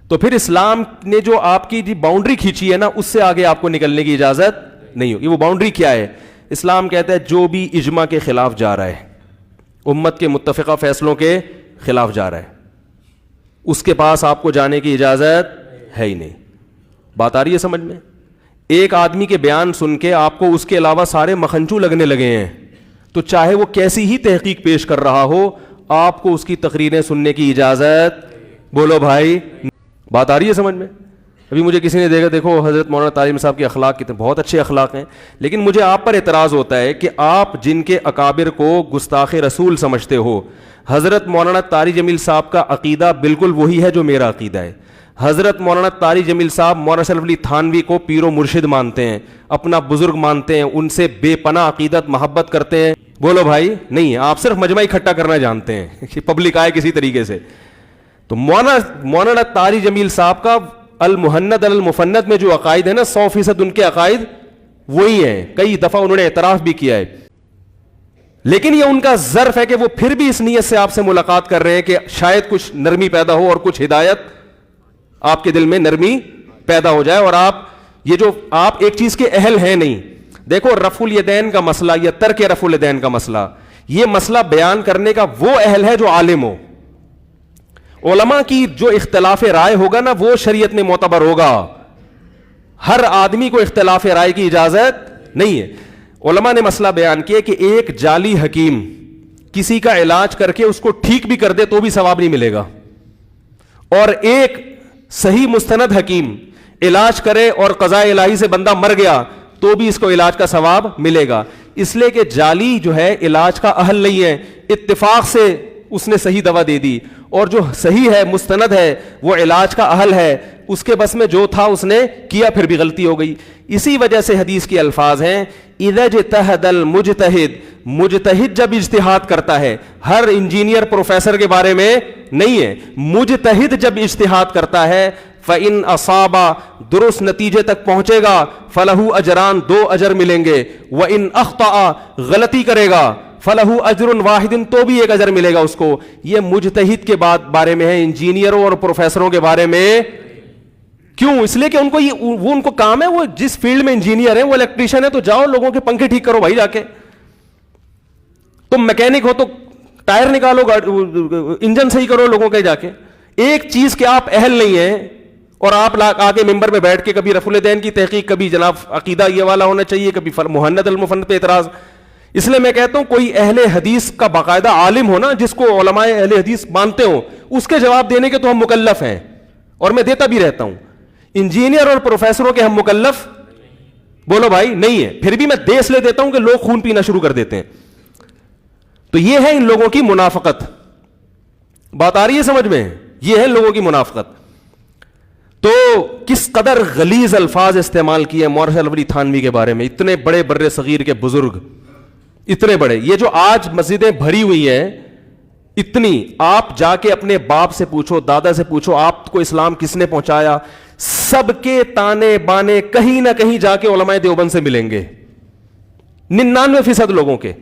تو پھر اسلام نے جو آپ کی باؤنڈری کھینچی ہے نا, اس سے آگے آپ کو نکلنے کی اجازت نہیں ہوگی. وہ باؤنڈری کیا ہے؟ اسلام کہتا ہے جو بھی اجماع کے خلاف جا رہا ہے, امت کے متفقہ فیصلوں کے خلاف جا رہا ہے, اس کے پاس آپ کو جانے کی اجازت ہے ہی نہیں. بات آ رہی ہے سمجھ میں؟ ایک آدمی کے بیان سن کے آپ کو اس کے علاوہ سارے مکھنچو لگنے لگے ہیں, تو چاہے وہ کیسی ہی تحقیق پیش کر رہا ہو, آپ کو اس کی تقریریں سننے کی اجازت, بولو بھائی. بات آ رہی ہے سمجھ میں؟ ابھی مجھے کسی نے دیکھا, دیکھو حضرت مولانا طارمی صاحب کے اخلاق کتنے بہت اچھے اخلاق ہیں, لیکن مجھے آپ پر اعتراض ہوتا ہے کہ آپ جن کے اکابر کو گستاخ رسول سمجھتے ہو, حضرت مولانا طاری جمیل صاحب کا عقیدہ بالکل وہی ہے جو میرا عقیدہ ہے. حضرت مولانا طاری جمیل صاحب مولانا شرف علی تھانوی کو پیر و مرشد مانتے ہیں, اپنا بزرگ مانتے ہیں, ان سے بے پناہ عقیدت محبت کرتے ہیں. بولو بھائی, نہیں ہے, آپ صرف مجمع اکٹھا کرنا جانتے ہیں کہ پبلک آئے کسی طریقے سے. تو مولانا طاری جمیل صاحب کا المحند المفند میں جو عقائد ہے نا, 100% ان کے عقائد وہی ہیں. کئی دفعہ انہوں نے اعتراف بھی کیا ہے, لیکن یہ ان کا ظرف ہے کہ وہ پھر بھی اس نیت سے آپ سے ملاقات کر رہے ہیں کہ شاید کچھ نرمی پیدا ہو اور کچھ ہدایت آپ کے دل میں نرمی پیدا ہو جائے, اور آپ یہ جو آپ ایک چیز کے اہل ہیں نہیں. دیکھو رفع الیدین کا مسئلہ یا ترک رفع الیدین کا مسئلہ, یہ مسئلہ بیان کرنے کا وہ اہل ہے جو عالم ہو. علماء کی جو اختلاف رائے ہوگا نا, وہ شریعت میں معتبر ہوگا. ہر آدمی کو اختلاف رائے کی اجازت نہیں ہے. علماء نے مسئلہ بیان کیا کہ ایک جعلی حکیم کسی کا علاج کر کے اس کو ٹھیک بھی کر دے تو بھی ثواب نہیں ملے گا, اور ایک صحیح مستند حکیم علاج کرے اور قضاء الہی سے بندہ مر گیا تو بھی اس کو علاج کا ثواب ملے گا. اس لیے کہ جعلی جو ہے علاج کا اہل نہیں ہے, اتفاق سے اس نے صحیح دوا دے دی, اور جو صحیح ہے مستند ہے وہ علاج کا اہل ہے, اس کے بس میں جو تھا اس نے کیا, پھر بھی غلطی ہو گئی. اسی وجہ سے حدیث کے الفاظ ہیں اذا اجتہد المجتہد, مجتہد جب اجتہاد کرتا ہے, ہر انجینئر پروفیسر کے بارے میں نہیں ہے, مجتہد جب اجتہاد کرتا ہے فَإِنْ أَصَابَ, درست نتیجے تک پہنچے گا, فَلَهُ أَجْران, 2 اجر ملیں گے, وَإِنْ أَخْطَأَ, غلطی کرے گا, فَلَهُ أَجْرٌ وَاحِدٌ, تو بھی 1 اجر ملے گا اس کو. یہ مجتہد کے بارے میں ہے, انجینئروں اور پروفیسروں کے بارے میں کیوں؟ اس لیے کہ ان کو وہ ان کو کام ہے, وہ جس فیلڈ میں انجینئر ہیں, وہ الیکٹریشین ہے, تو جاؤ لوگوں کے پنکھے ٹھیک کرو بھائی جا کے. تم میکینک ہو تو ٹائر نکالو, انجن صحیح کرو لوگوں کے جا کے. ایک چیز کہ آپ اہل نہیں ہیں اور آپ آگے ممبر میں بیٹھ کے کبھی رفع الیدین کی تحقیق, کبھی جناب عقیدہ یہ والا ہونا چاہیے, کبھی محند المفند پہ اعتراض. اس لیے میں کہتا ہوں کوئی اہل حدیث کا باقاعدہ عالم ہو نا, جس کو علماء اہل حدیث مانتے ہوں, اس کے جواب دینے کے تو ہم مکلف ہیں, اور میں دیتا بھی رہتا ہوں. انجینئر اور پروفیسروں کے ہم مکلف, بولو بھائی, نہیں ہے. پھر بھی میں دے اس لیے دیتا ہوں کہ لوگ خون پینا شروع کر دیتے ہیں. تو یہ ہے ان لوگوں کی منافقت. بات آ رہی ہے سمجھ میں؟ یہ ہے ان لوگوں کی منافقت. تو کس قدر غلیظ الفاظ استعمال کیے مولانا شرف علی تھانوی کے بارے میں, اتنے بڑے بر صغیر کے بزرگ, اتنے بڑے. یہ جو آج مسجدیں بھری ہوئی ہیں اتنی, آپ جا کے اپنے باپ سے پوچھو, دادا سے پوچھو, آپ کو اسلام کس نے پہنچایا, سب کے تانے بانے کہیں نہ کہیں جا کے علماء دیوبند سے ملیں گے. 99% لوگوں کے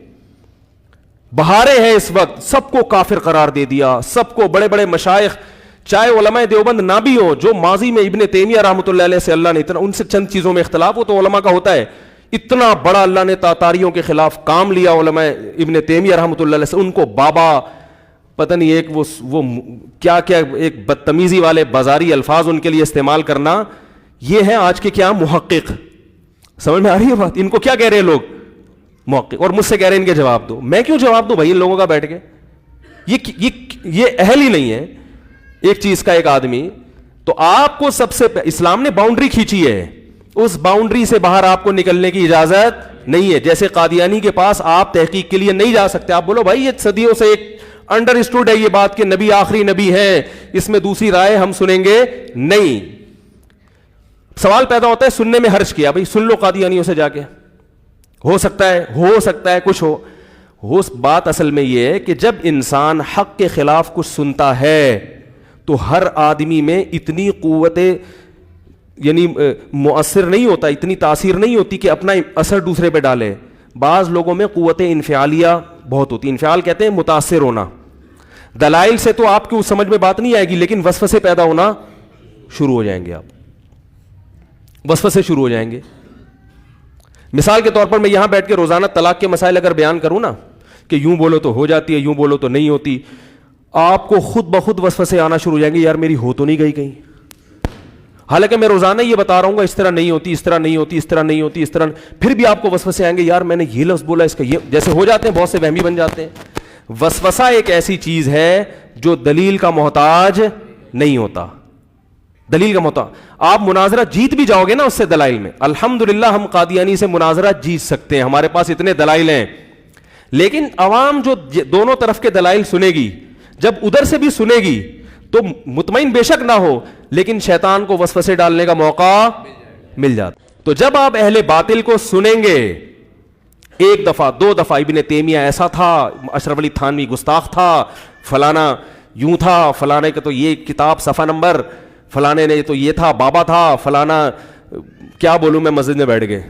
بہارے ہیں اس وقت, سب کو کافر قرار دے دیا, سب کو بڑے بڑے مشائخ, چاہے علماء دیوبند نہ بھی ہو, جو ماضی میں ابن تیمیہ رحمۃ اللہ علیہ سے اللہ نے اتنا, ان سے چند چیزوں میں اختلاف ہو تو علماء کا ہوتا ہے, اتنا بڑا اللہ نے تاتاریوں کے خلاف کام لیا علماء ابن تیمیہ رحمۃ اللہ علیہ سے, ان کو بابا پتہ نہیں ایک وہ کیا کیا ایک بدتمیزی والے بازاری الفاظ ان کے لیے استعمال کرنا, یہ ہے آج کے کیا محقق. سمجھ میں آ رہی ہے بات؟ ان کو کیا کہہ رہے ہیں لوگ؟ محقق. اور مجھ سے کہہ رہے ہیں ان کے جواب دو. میں کیوں جواب دوں بھائی ان لوگوں کا بیٹھ کے؟ یہ اہل ہی نہیں ہے ایک چیز کا ایک آدمی. تو آپ کو سب سے اسلام نے باؤنڈری کھینچی ہے, اس باؤنڈری سے باہر آپ کو نکلنے کی اجازت نہیں ہے. جیسے قادیانی کے پاس آپ تحقیق کے لیے نہیں جا سکتے. آپ بولو بھائی یہ صدیوں سے ایک انڈرسٹوڈ ہے یہ بات کہ نبی آخری نبی ہے, اس میں دوسری رائے ہم سنیں گے نہیں. سوال پیدا ہوتا ہے سننے میں حرج کیا, بھائی سن لو قادیانیوں سے جا کے, ہو سکتا ہے کچھ ہو. بات اصل میں یہ ہے کہ جب انسان حق کے خلاف کچھ سنتا ہے تو ہر آدمی میں اتنی قوت یعنی مؤثر نہیں ہوتا, اتنی تاثیر نہیں ہوتی کہ اپنا اثر دوسرے پہ ڈالے. بعض لوگوں میں قوت انفعالیہ بہت ہوتی. انفعال کہتے ہیں متاثر ہونا. دلائل سے تو آپ کی اس سمجھ میں بات نہیں آئے گی, لیکن وسوسے پیدا ہونا شروع ہو جائیں گے آپ، وسوسے شروع ہو جائیں گے. مثال کے طور پر میں یہاں بیٹھ کے روزانہ طلاق کے مسائل اگر بیان کروں نا کہ یوں بولو تو ہو جاتی ہے، یوں بولو تو نہیں ہوتی، آپ کو خود بخود وسوسے آنا شروع ہو جائیں گے، یار میری ہو تو نہیں گئی کہیں. حالانکہ میں روزانہ یہ بتا رہا ہوں گا اس طرح نہیں ہوتی، اس طرح نہیں ہوتی، اس طرح نہیں ہوتی، اس طرح، پھر بھی آپ کو وسوسے آئیں گے، یار میں نے یہ لفظ بولا، اس کا یہ، جیسے ہو جاتے ہیں بہت سے وہمی بن جاتے ہیں. وسوسہ ایک ایسی چیز ہے جو دلیل کا محتاج نہیں ہوتا، دلیل کا محتاج. آپ مناظرہ جیت بھی جاؤ گے نا اس سے دلائل میں، الحمدللہ ہم قادیانی سے مناظرہ جیت سکتے ہیں، ہمارے پاس اتنے دلائل ہیں. لیکن عوام جو دونوں طرف کے دلائل سنے گی، جب ادھر سے بھی سنے گی تو مطمئن بے شک نہ ہو لیکن شیطان کو وسوسے ڈالنے کا موقع مل جاتا. تو جب آپ اہل باطل کو سنیں گے، ایک دفعہ دو دفعہ ابن تیمیہ ایسا تھا، اشرف علی تھانوی گستاخ تھا، فلانا یوں تھا، فلانے کا تو یہ کتاب صفحہ نمبر، فلانے نے تو یہ تھا، بابا تھا فلانا، کیا بولوں میں مسجد میں بیٹھ گئے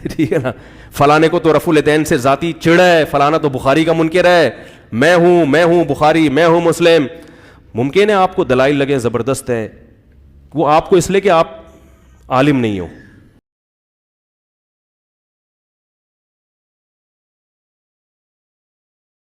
ٹھیک ہے نا، فلانے کو تو رفع الیدین سے ذاتی چڑ ہے، فلانا تو بخاری کا منکر ہے، میں ہوں بخاری، میں ہوں مسلم. ممکن ہے آپ کو دلائل لگے زبردست ہے، وہ آپ کو اس لیے کہ آپ عالم نہیں ہو.